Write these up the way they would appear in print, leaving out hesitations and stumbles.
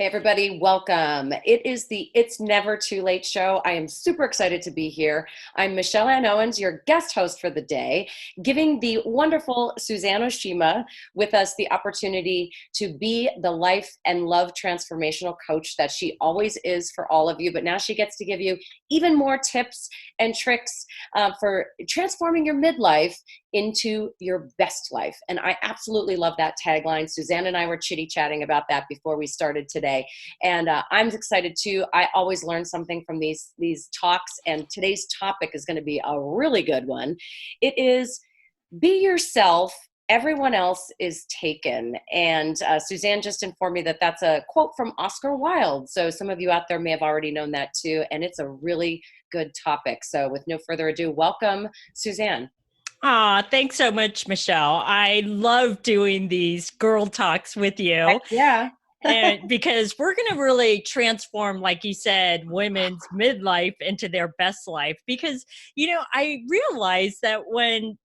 Hey everybody, welcome. It is the It's Never Too Late show. I am super excited to be here. I'm Michelle Ann Owens, your guest host for the day, giving the wonderful Suzanne Oshima with us the opportunity to be the life and love transformational coach that she always is for all of you. But now she gets to give you even more tips and tricks for transforming your midlife into your best life. And I absolutely love that tagline. Suzanne and I were chitty-chatting about that before we started today. And I'm excited too. I always learn something from these talks. And today's topic is going to be a really good one. It is be yourself. Everyone else is taken. And Suzanne just informed me that that's a quote from Oscar Wilde. So some of you out there may have already known that too. And it's a really good topic. So with no further ado, welcome, Suzanne. Thanks so much, Michelle. I love doing these girl talks with Heck you. yeah. And because we're going to really transform, like you said, women's midlife into their best life. Because, I realize that when,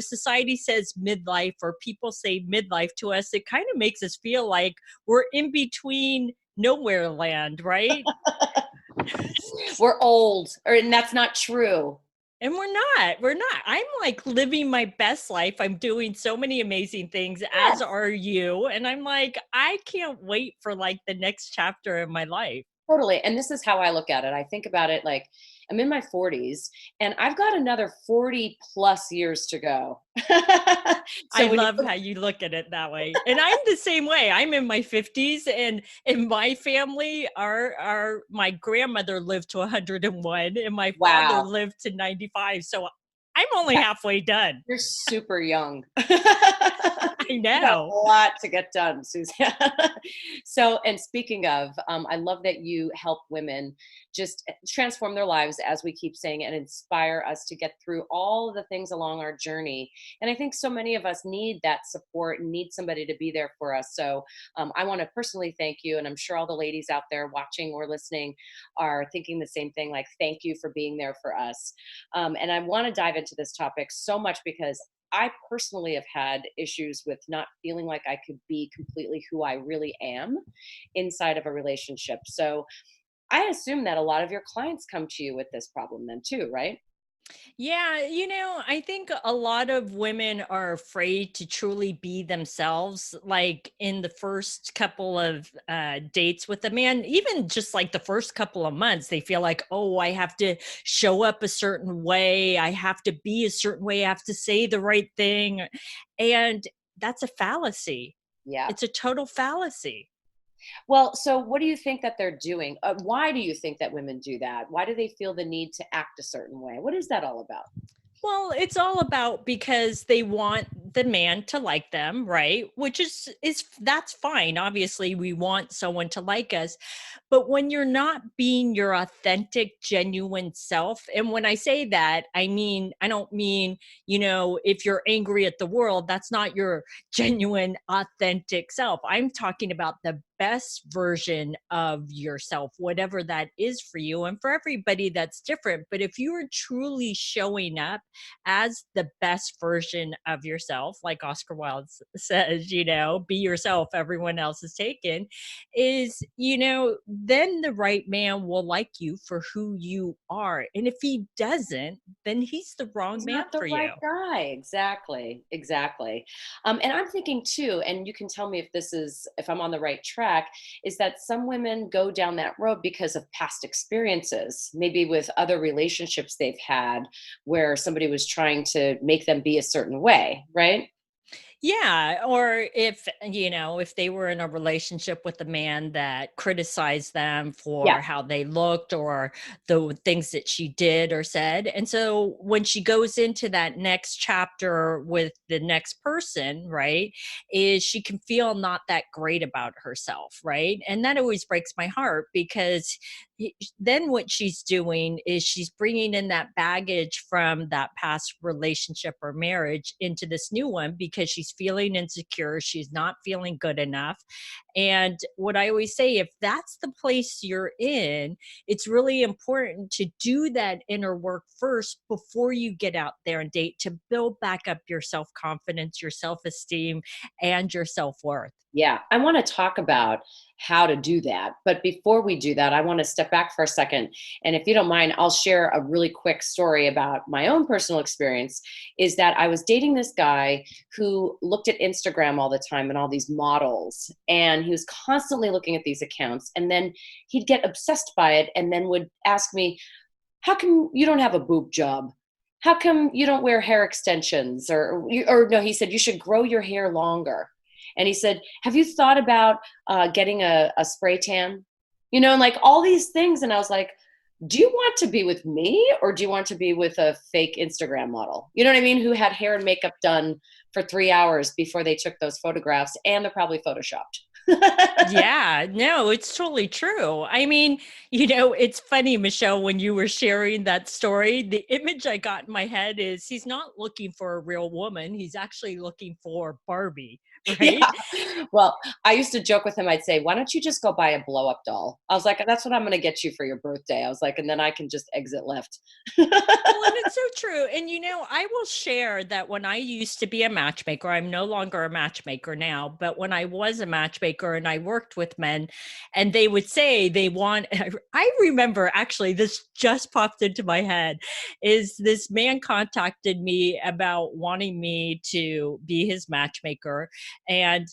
society says midlife or people say midlife to us, it kind of makes us feel like we're in between nowhere land, right? We're old, and that's not true. And we're not. I'm like living my best life. I'm doing so many amazing things, as Yes. are you. And I'm like, I can't wait for like the next chapter of my life. Totally. And this is how I look at it. I think about it like I'm in my 40s and I've got another 40 plus years to go. I So when you love how you look at it that way. And I'm the same way. I'm in my 50s, and in my family, our my grandmother lived to 101 and my father wow, lived to 95. So I'm only halfway done. you're super young. I You got a know. lot to get done, Suzanne. So, and speaking of, I love that you help women just transform their lives, as we keep saying, and inspire us to get through all of the things along our journey. And I think so many of us need that support and need somebody to be there for us. So, I want to personally thank you. And I'm sure all the ladies out there watching or listening are thinking the same thing, like, thank you for being there for us. And I want to dive into this topic so much because I personally have had issues with not feeling like I could be completely who I really am inside of a relationship. So I assume that a lot of your clients come to you with this problem then too, right? Yeah, I think a lot of women are afraid to truly be themselves, like in the first couple of dates with a man, even just like the first couple of months, they feel like, oh, I have to show up a certain way. I have to be a certain way. I have to say the right thing. And that's a fallacy. Yeah. It's a total fallacy. Well, so what do you think that they're doing? Why do you think that women do that? Why do they feel the need to act a certain way? What is that all about? Well, it's all about because they want the man to like them, right? Which is that's fine. Obviously, we want someone to like us. But when you're not being your authentic, genuine self, and when I say that, I don't mean, if you're angry at the world, that's not your genuine, authentic self. I'm talking about the best version of yourself, whatever that is for you. And for everybody, that's different. But if you are truly showing up as the best version of yourself, like Oscar Wilde says, be yourself, everyone else is taken, then the right man will like you for who you are. And if he doesn't, then he's the wrong He's man not the for right you. guy. Exactly. Exactly. And I'm thinking too, and you can tell me if I'm on the right track, is that some women go down that road because of past experiences, maybe with other relationships they've had where somebody was trying to make them be a certain way, right? Yeah, or if they were in a relationship with a man that criticized them Yeah. for how they looked or the things that she did or said. And so when she goes into that next chapter with the next person, right, is she can feel not that great about herself, right? And that always breaks my heart because then what she's doing is she's bringing in that baggage from that past relationship or marriage into this new one because she's feeling insecure, she's not feeling good enough. And what I always say, if that's the place you're in, it's really important to do that inner work first before you get out there and date, to build back up your self-confidence, your self-esteem, and your self-worth. Yeah, I want to talk about how to do that. But before we do that, I want to step back for a second. And if you don't mind, I'll share a really quick story about my own personal experience. Is that I was dating this guy who looked at Instagram all the time and all these models. And he was constantly looking at these accounts. And then he'd get obsessed by it and then would ask me, how come you don't have a boob job? How come you don't wear hair extensions? Or no, he said, you should grow your hair longer. And he said, have you thought about getting a spray tan? You know, and like all these things. And I was like, do you want to be with me or do you want to be with a fake Instagram model? You know what I mean? Who had hair and makeup done for 3 hours before they took those photographs, and they're probably photoshopped. Yeah, no, it's totally true. I mean, it's funny, Michelle, when you were sharing that story, the image I got in my head is he's not looking for a real woman. He's actually looking for Barbie, right? Yeah. Well, I used to joke with him. I'd say, why don't you just go buy a blow up doll? I was like, that's what I'm going to get you for your birthday. I was like, and then I can just exit left. Well, and it's so true. And I will share that when I used to be a matchmaker, I'm no longer a matchmaker now, but when I was a matchmaker and I worked with men and they would say they want, I remember actually, this just popped into my head, is this man contacted me about wanting me to be his matchmaker. And,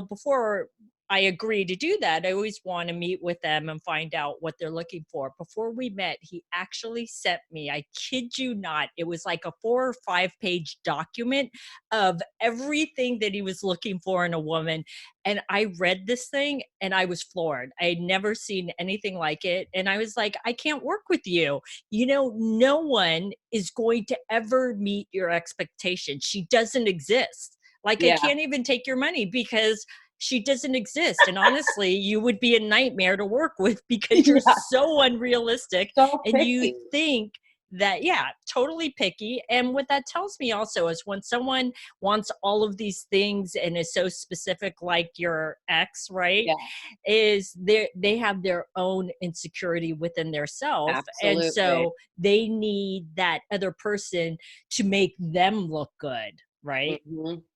before I agree to do that, I always want to meet with them and find out what they're looking for. Before we met, he actually sent me, I kid you not, it was like a 4 or 5 page document of everything that he was looking for in a woman. And I read this thing and I was floored. I had never seen anything like it. And I was like, I can't work with you. No one is going to ever meet your expectations. She doesn't exist. Like, I Yeah. can't even take your money because she doesn't exist. And honestly, you would be a nightmare to work with because you're Yeah. so unrealistic So and you picky. think that, yeah, totally picky. And what that tells me also is when someone wants all of these things and is so specific, like your ex, right? Yeah, Is they have their own insecurity within their self. And absolutely. so they need that other person to make them look good, right?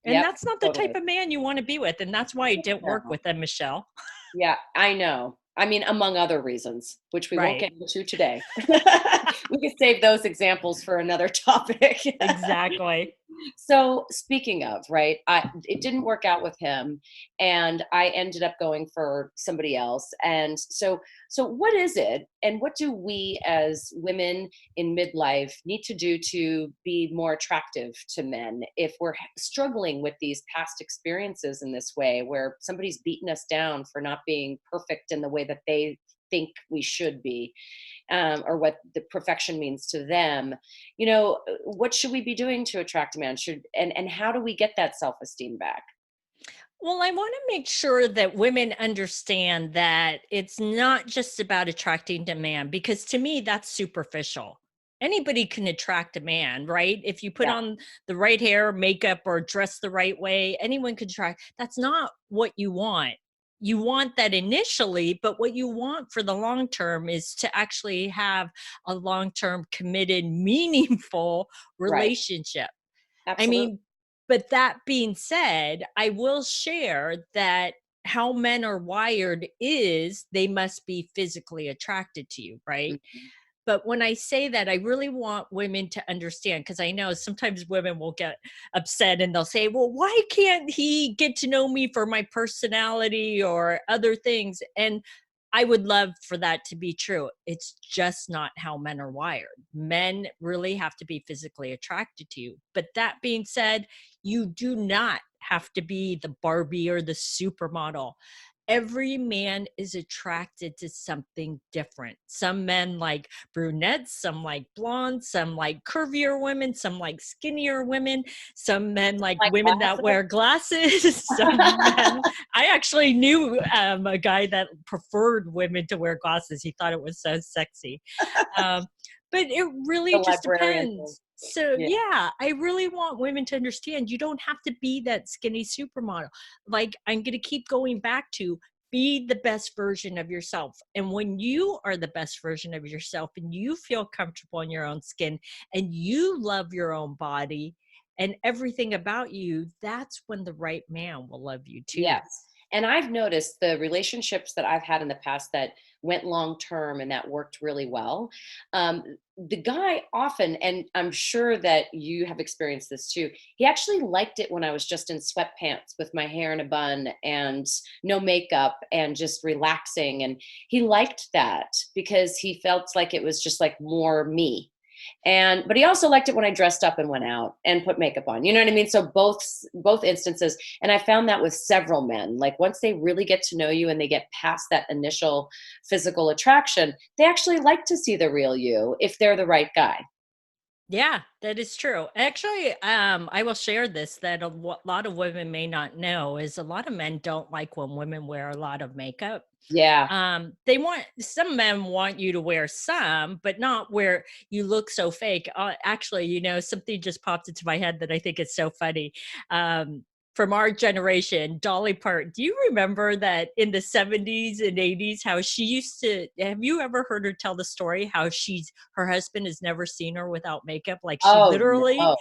And Yep, that's not the type totally. of man you want to be with, and that's why it didn't work No. with them, Michelle. Yeah, I know. I mean, among other reasons, which we won't Right. get into today. We could save those examples for another topic. Exactly. So speaking of, right, it didn't work out with him, and I ended up going for somebody else. And so what is it, and what do we as women in midlife need to do to be more attractive to men if we're struggling with these past experiences in this way, where somebody's beaten us down for not being perfect in the way that they think we should be, or what the perfection means to them? What should we be doing to attract a man? And how do we get that self-esteem back? Well, I want to make sure that women understand that it's not just about attracting a man, because to me, that's superficial. Anybody can attract a man, right? If you put Yeah. on the right hair, makeup, or dress the right way, anyone could attract. That's not what you want. You want that initially, but what you want for the long term is to actually have a long term, committed, meaningful Right. relationship. I Absolutely. mean, but that being said, I will share that how men are wired is they must be physically attracted to you, right? Mhm. But when I say that, I really want women to understand, because I know sometimes women will get upset and they'll say, well, why can't he get to know me for my personality or other things? And I would love for that to be true. It's just not how men are wired. Men really have to be physically attracted to you. But that being said, you do not have to be the Barbie or the supermodel. Every man is attracted to something different. Some men like brunettes, some like blondes, some like curvier women, some like skinnier women, some men like Like women that glasses? wear glasses, some men. I actually knew a guy that preferred women to wear glasses. He thought it was so sexy. Um, but it The really just librarian thing. depends. So Yeah. yeah, I really want women to understand you don't have to be that skinny supermodel. Like, I'm going to keep going back to be the best version of yourself. And when you are the best version of yourself and you feel comfortable in your own skin and you love your own body and everything about you, that's when the right man will love you Yes. too. And I've noticed the relationships that I've had in the past that went long term and that worked really well. Um, the guy often, and I'm sure that you have experienced this too, he actually liked it when I was just in sweatpants with my hair in a bun and no makeup and just relaxing. And he liked that because he felt like it was just like more me. And but he also liked it when I dressed up and went out and put makeup on. You know what I mean? So both instances. And I found that with several men. Like once they really get to know you and they get past that initial physical attraction, they actually like to see the real you if they're the right guy. Yeah, that is true. Actually, I will share this that lot of women may not know is a lot of men don't like when women wear a lot of makeup. Yeah. They want some men want you to wear some, but not where you look so fake. Actually, something just popped into my head that I think is so funny. From our generation, Dolly Parton. Do you remember that in the 70s and 80s, how she used to? Have you ever heard her tell the story how her husband has never seen her without makeup? Like she Oh literally no.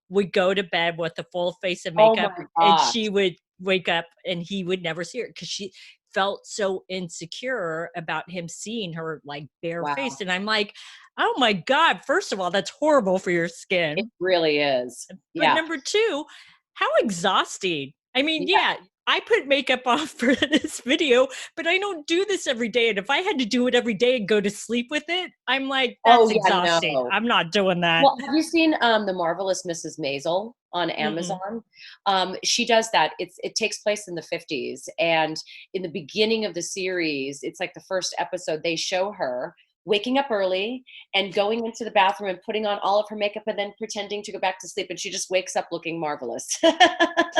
would go to bed with a full face of Oh makeup my and gosh. she would wake up and he would never see her because she felt so insecure about him seeing her like bare Wow. face. And I'm like, oh my God, first of all, that's horrible for your It skin. really is. But Yeah. number two, how exhausting. I mean, Yeah. yeah, I put makeup on for this video, but I don't do this every day. And if I had to do it every day and go to sleep with it, I'm like, Oh that's yeah, exhausting. no. I'm not doing that. Well, have you seen The Marvelous Mrs. Maisel on Mm-mm. Amazon? She does that. It takes place in the 50s, and in the beginning of the series, it's like the first episode, they show her waking up early and going into the bathroom and putting on all of her makeup and then pretending to go back to sleep, and she just wakes up looking marvelous.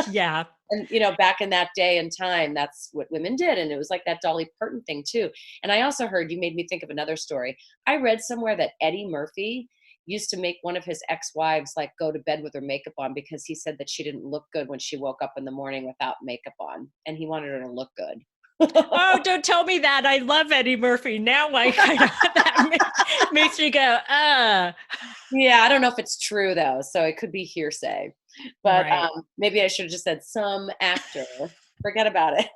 Yeah. And back in that day and time, that's what women did, and it was like that Dolly Parton thing too. And I also heard, you made me think of another story. I read somewhere that Eddie Murphy used to make one of his ex-wives like go to bed with her makeup on because he said that she didn't look good when she woke up in the morning without makeup on, and he wanted her to look good. Oh, don't tell me that. I love Eddie Murphy. Now I kind of that makes me go, Yeah, I don't know if it's true though, so it could be hearsay. But right. maybe I should have just said some actor. Forget about it.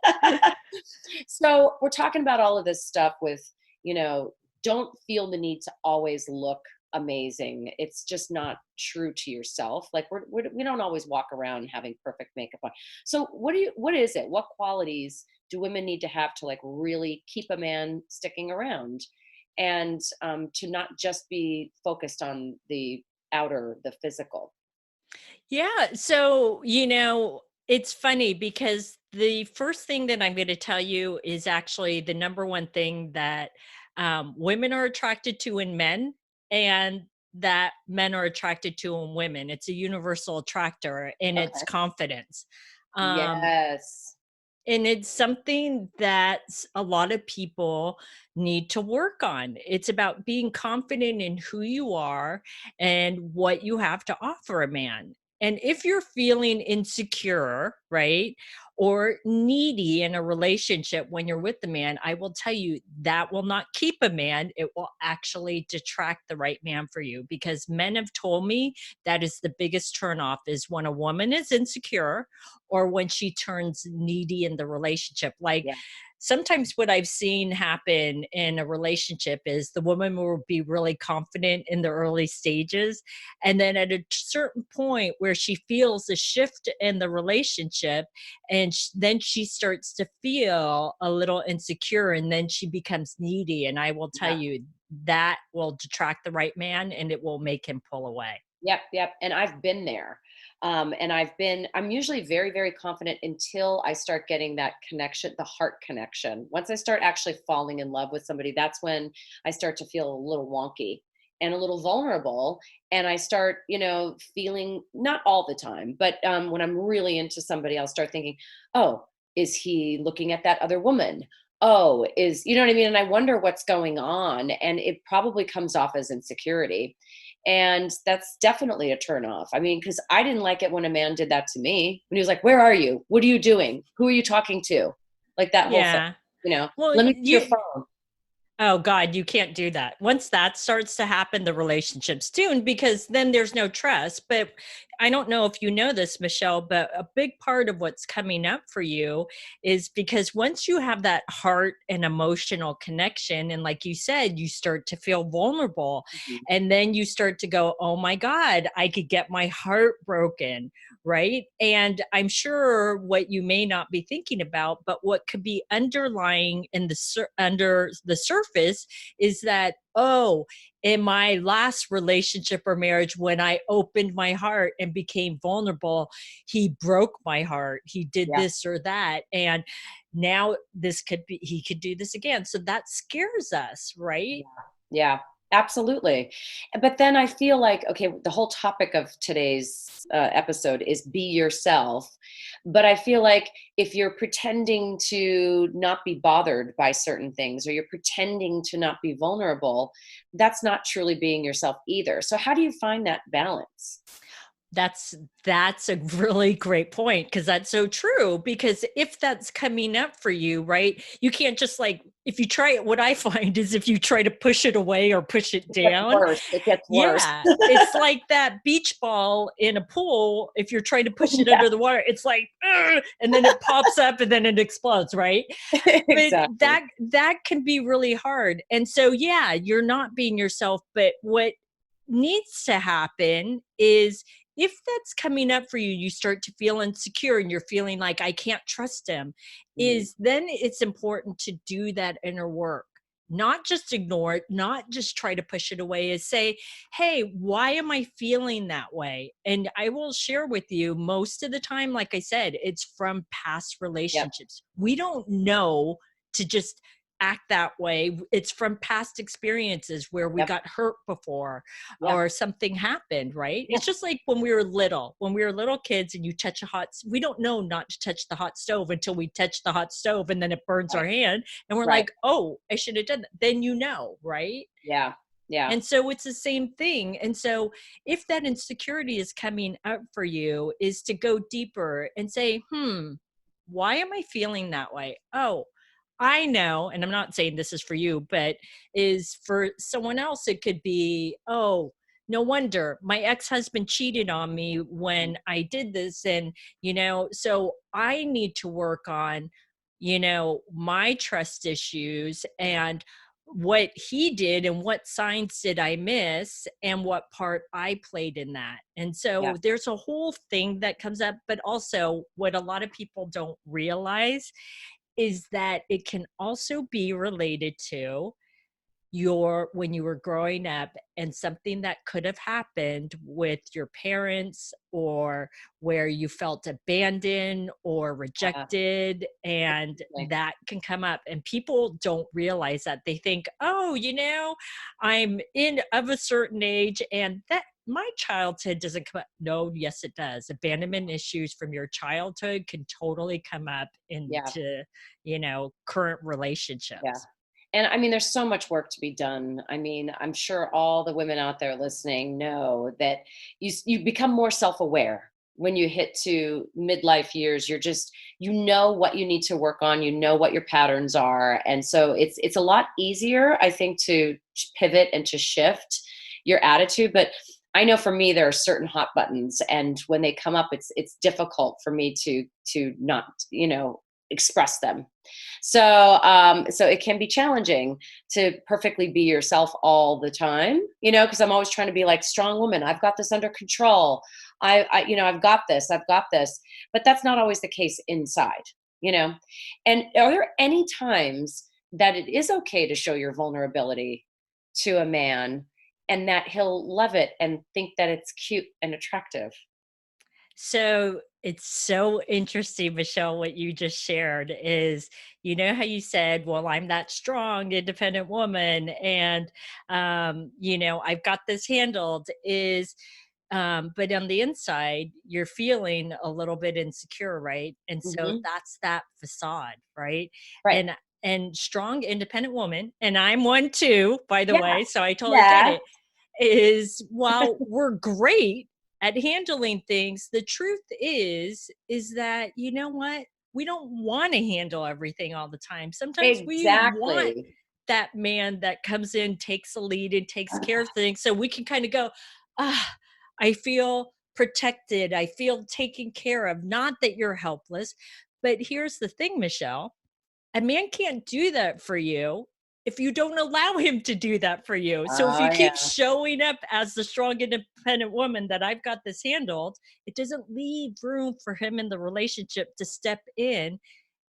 So we're talking about all of this stuff with, you know, don't feel the need to always look amazing. It's just not true to yourself. Like we don't always walk around having perfect makeup on. So what is it? What qualities do women need to have to like really keep a man sticking around, and to not just be focused on the outer, the physical? Yeah. So, it's funny because the first thing that I'm going to tell you is actually the number one thing that women are attracted to in men and that men are attracted to in women. It's a universal attractor and it's Okay. confidence. Um, Yes. and it's something that a lot of people need to work on. It's about being confident in who you are and what you have to offer a man. And if you're feeling insecure, right, or needy in a relationship when you're with the man, I will tell you that will not keep a man. It will actually detract the right man for you because men have told me that is the biggest turnoff is when a woman is insecure or when she turns needy in the relationship. Like Yeah. sometimes what I've seen happen in a relationship is the woman will be really confident in the early stages. And then at a certain point where she feels a shift in the relationship, and then she starts to feel a little insecure and then she becomes needy. And I will tell Yeah. you, that will detract the right man and it will make him pull away. Yep, yep. And I've been there. I'm usually very, very confident until I start getting that connection, the heart connection. Once I start actually falling in love with somebody, that's when I start to feel a little wonky and a little vulnerable. And I start, feeling, not all the time, but when I'm really into somebody, I'll start thinking, oh, is he looking at that other woman? Oh, you know what I mean? And I wonder what's going on. And it probably comes off as insecurity, and that's definitely a turn off. I mean, because I didn't like it when a man did that to me. When he was like, "Where are you? What are you doing? Who are you talking to?" Like that whole thing. Yeah. Well, Let me see your phone. oh God, you can't do that. Once that starts to happen, the relationship's doomed because then there's no trust. But I don't know if you know this, Michelle, but a big part of what's coming up for you is because once you have that heart and emotional connection, and like you said, you start to feel vulnerable, Mhm. and then you start to go, oh my God, I could get my heart broken, right? And I'm sure what you may not be thinking about, but what could be underlying in the under the surface is that, oh, in my last relationship or marriage, when I opened my heart and became vulnerable, he broke my heart. He did Yeah. this or that. And now this could be, he could do this again. So that scares us, right? Yeah. Yeah, absolutely. But then I feel like, okay, the whole topic of today's episode is be yourself. But I feel like if you're pretending to not be bothered by certain things, or you're pretending to not be vulnerable, that's not truly being yourself either. So how do you find that balance? That's that's a really great point, because that's so true, because if that's coming up for you, right, you can't just like, if you try it, what I find is if you try to push it away or push it It gets down, worse. It gets worse. yeah, it's like that beach ball in a pool. If you're trying to push it Yeah, under the water, it's like, "Ugh," and then it pops up and then it explodes, right? But exactly. that can be really hard. And so yeah, you're not being yourself, but what needs to happen is, if that's coming up for you, you start to feel insecure and you're feeling like I can't trust him, Mhm. is then it's important to do that inner work. Not just ignore it, not just try to push it away, is say, hey, why am I feeling that way? And I will share with you, most of the time, like I said, it's from past Yep. relationships. We don't know to just act that way. It's from past experiences where we Yep. got hurt before Yep. or something happened, right? Yeah. It's just like when we were little kids and you touch we don't know not to touch the hot stove until we touch the hot stove and then it burns Right. our hand and we're Right. like, oh, I should have done that. Then you know, right? Yeah. Yeah. And so it's the same thing. And so if that insecurity is coming up for you, is to go deeper and say, why am I feeling that way? Oh, I know, and I'm not saying this is for you, but is for someone else, it could be, oh, no wonder my ex-husband cheated on me Mm. when I did this. And, so I need to work on, my trust issues and what he did and what signs did I miss and what part I played in that. And Yeah. so there's a whole thing that comes up, but also what a lot of people don't realize is that it can also be related to your when you were growing up and something that could have happened with your parents, or where you felt abandoned or Yeah. rejected, and Like, that can come up and people don't realize that. They think, oh, I'm in of a certain age and that my childhood doesn't come up. No, yes it does. Abandonment issues from your childhood can totally come up yeah. into current Yeah. relationships. And I mean, there's so much work to be done. I mean, I'm sure all the women out there listening know that you become more self-aware when you hit to midlife years. You know what you need to work on, you know what your patterns are. And so it's a lot easier, I think, to pivot and to shift your attitude. But I know for me there are certain hot buttons, and when they come up, it's difficult for me to not, express them. So it can be challenging to perfectly be yourself all the time, because I'm always trying to be like strong woman. I've got this under control. I've got this. I've got this. But that's not always the case inside, you know. And are there any times that it is okay to show your vulnerability to a man, and that he'll love it and think that it's cute and attractive? So it's so interesting, Michelle, what you just shared is, how you said, well, I'm that strong, independent woman, and, I've got this handled is, but on the inside, you're feeling a little bit insecure, right? And so Hmm. that's that facade, right? Right. And, and strong, independent woman, and I'm one too, by the Yeah. way, so I totally get Yeah. it, is while we're great at handling things, the truth is that, you know what? We don't want to handle everything all the time. Sometimes we want Exactly. that man that comes in, takes the lead, and takes care of things so we can kind of go, ah, I feel protected. I feel taken care of. Not that you're helpless. But here's the thing, Michelle, a man can't do that for you if you don't allow him to do that for you. So if Oh you keep yeah. showing up as the strong, independent woman that I've got this handled, it doesn't leave room for him in the relationship to step in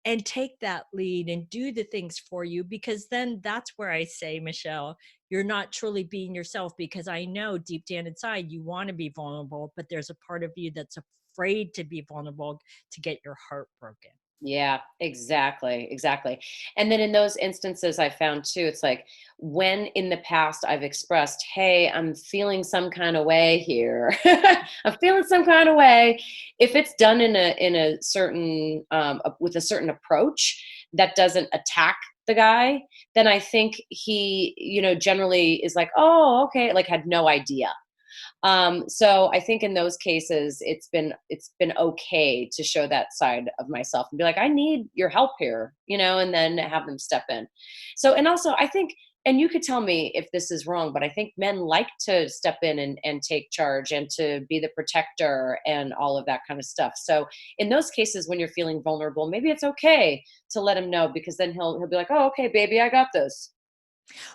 and take that lead and do the things for you, because then that's where I say, Michelle, you're not truly being yourself, because I know deep down inside you want to be vulnerable, but there's a part of you that's afraid to be vulnerable, to get your heart broken. Yeah, exactly, exactly. And then in those instances, I found too, it's like when in the past I've expressed, "Hey, I'm feeling some kind of way here. I'm feeling some kind of way." If it's done in a certain with a certain approach that doesn't attack the guy, then I think he, generally is like, "Oh, okay," like had no idea. So I think in those cases, it's been okay to show that side of myself and be like, I need your help here, and then have them step in. So, and also I think, and you could tell me if this is wrong, but I think men like to step in and take charge and to be the protector and all of that kind of stuff. So in those cases, when you're feeling vulnerable, maybe it's okay to let him know, because then he'll be like, oh, okay, baby, I got this.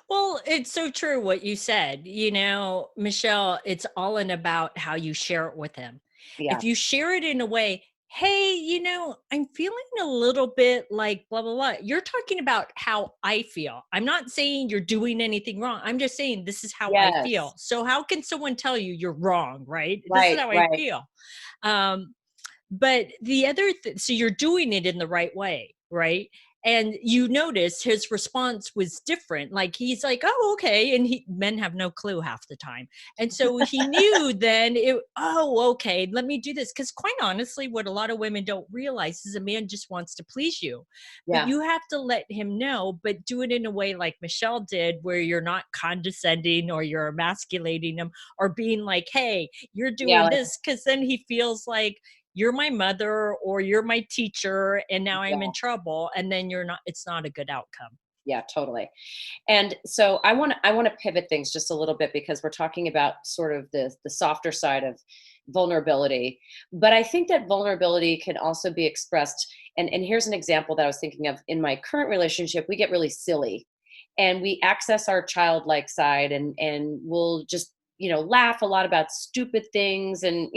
Well, it's so true what you said. Michelle, it's all in about how you share it with him. Yeah. If you share it in a way, hey, I'm feeling a little bit like blah, blah, blah. You're talking about how I feel. I'm not saying you're doing anything wrong. I'm just saying this is how I Yes. feel. So, how can someone tell you you're wrong, right? This is Right. how I Right. feel. Um, but the other so you're doing it in the right way, right? And you notice his response was different. Like he's like, "Oh, okay," and men have no clue half the time. And so he knew then. Oh, okay, let me do this. Because quite honestly, what a lot of women don't realize is a man just wants to please you, but Yeah. you have to let him know. But do it in a way like Michelle did, where you're not condescending or you're emasculating him or being like, "Hey, you're Yeah. doing this," because then he feels like you're my mother or you're my teacher and now I'm in Yeah. trouble, and then you're not it's not a good outcome. Yeah, totally. And so I want to pivot things just a little bit, because we're talking about sort of the softer side of vulnerability. But I think that vulnerability can also be expressed, and here's an example that I was thinking of in my current relationship. We get really silly and we access our childlike side, and we'll just laugh a lot about stupid things, and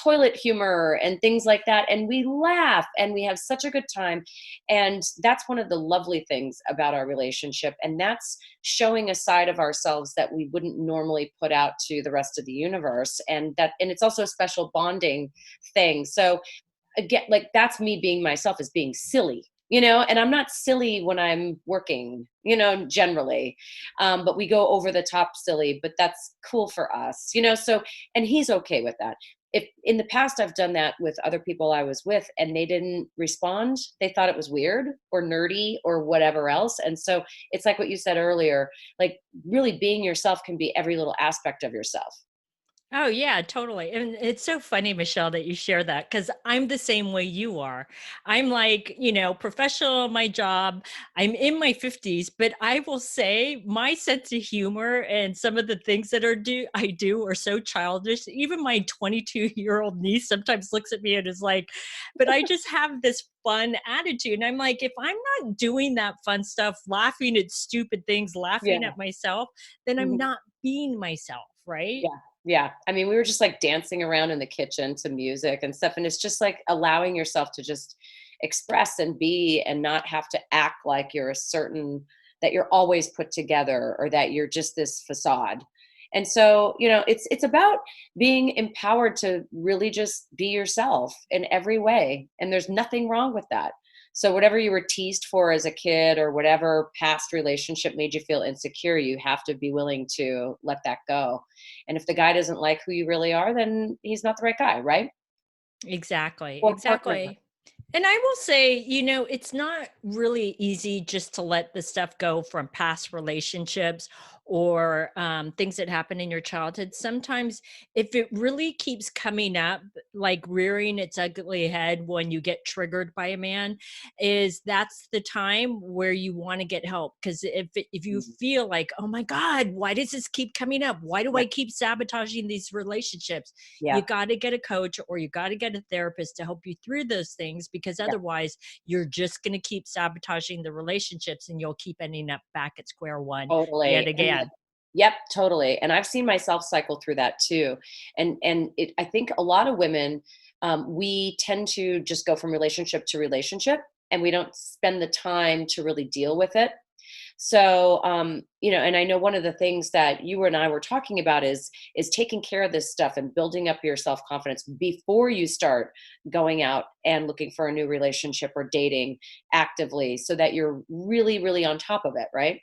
toilet humor and things like that, and we laugh and we have such a good time. And that's one of the lovely things about our relationship, and that's showing a side of ourselves that we wouldn't normally put out to the rest of the universe. And it's also a special bonding thing. So again, like that's me being myself, is being silly, and I'm not silly when I'm working, generally. But we go over the top silly, but that's cool for us, so, and he's okay with that. If in the past I've done that with other people I was with and they didn't respond, they thought it was weird or nerdy or whatever else. And so it's like what you said earlier, like really being yourself can be every little aspect of yourself. Oh yeah, totally. And it's so funny, Michelle, that you share that, because I'm the same way you are. I'm like, professional in my job. I'm in my 50s, but I will say my sense of humor and some of the things that I do are so childish. Even my 22-year-old niece sometimes looks at me and is like, but I just have this fun attitude. And I'm like, if I'm not doing that fun stuff, laughing at stupid things, laughing Yeah. at myself, then I'm Mhm. not being myself, right? Yeah. Yeah. I mean, we were just like dancing around in the kitchen to music and stuff. And it's just like allowing yourself to just express and be, and not have to act like you're a certain, that you're always put together, or that you're just this facade. And so, it's about being empowered to really just be yourself in every way. And there's nothing wrong with that. So whatever you were teased for as a kid, or whatever past relationship made you feel insecure, you have to be willing to let that go. And if the guy doesn't like who you really are, then he's not the right guy, right? Exactly, Or partner. exactly. And I will say, it's not really easy just to let the stuff go from past relationships, or things that happen in your childhood, sometimes if it really keeps coming up, like rearing its ugly head when you get triggered by a man, is that's the time where you want to get help. Because if you Mm. feel like, oh my God, why does this keep coming up? Why do Yeah. I keep sabotaging these relationships? You Yeah. got to get a coach or you got to get a therapist to help you through those things, because Yeah. otherwise you're just going to keep sabotaging the relationships and you'll keep ending up back at square one yet Totally. And again. yep, totally. And I've seen myself cycle through that too. I think a lot of women, we tend to just go from relationship to relationship, and we don't spend the time to really deal with it. So, and I know one of the things that you and I were talking about is taking care of this stuff and building up your self confidence before you start going out and looking for a new relationship or dating actively, so that you're really, really on top of it, right?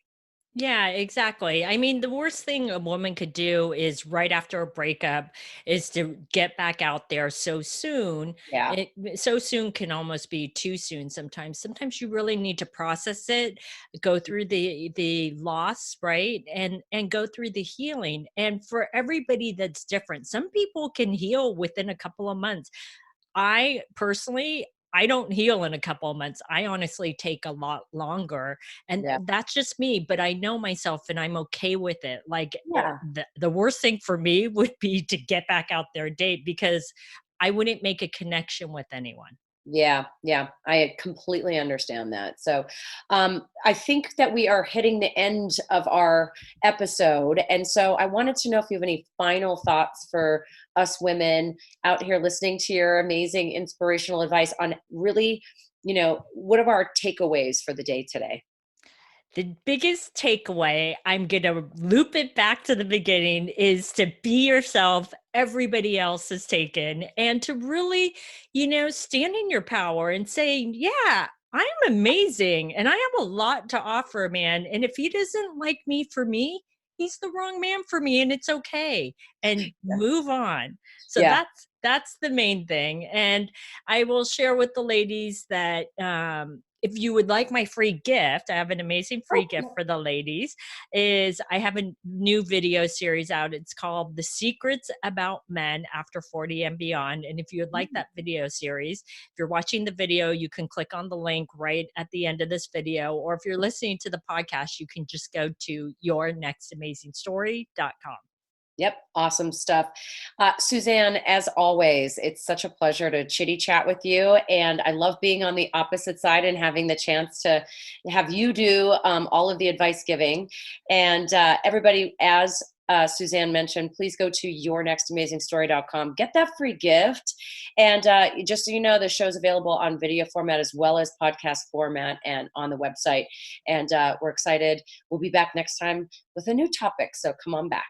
Yeah, exactly. I mean, the worst thing a woman could do is right after a breakup is to get back out there so soon. Yeah. So soon can almost be too soon sometimes. Sometimes you really need to process it, go through the loss, right? And go through the healing. And for everybody that's different. Some people can heal within a couple of months. I personally, I don't heal in a couple of months. I honestly take a lot longer, and Yeah. that's just me, but I know myself and I'm okay with it. Like, Yeah. the worst thing for me would be to get back out there and date, because I wouldn't make a connection with anyone. Yeah, yeah, I completely understand that. So, I think that we are hitting the end of our episode. And so, I wanted to know if you have any final thoughts for us women out here listening to your amazing inspirational advice on really, what are our takeaways for the day today? The biggest takeaway, I'm going to loop it back to the beginning, is to be yourself. Everybody else is taken. And to really, stand in your power and say, yeah, I'm amazing and I have a lot to offer, man. And if he doesn't like me for me, he's the wrong man for me, and it's okay. And Yeah. move on. So Yeah. that's the main thing. And I will share with the ladies that if you would like my free gift, I have an amazing free Oh, gift cool. for the ladies. Is I have a new video series out. It's called The Secrets About Men After 40 and Beyond. And if you would like Mm. that video series, if you're watching the video, you can click on the link right at the end of this video. Or if you're listening to the podcast, you can just go to yournextamazingstory.com. Yep, awesome stuff. Suzanne, as always, it's such a pleasure to chitty chat with you. And I love being on the opposite side and having the chance to have you do all of the advice giving. And everybody, as Suzanne mentioned, please go to yournextamazingstory.com. Get that free gift. And just so you know, the show's available on video format as well as podcast format and on the website. And we're excited. We'll be back next time with a new topic. So come on back.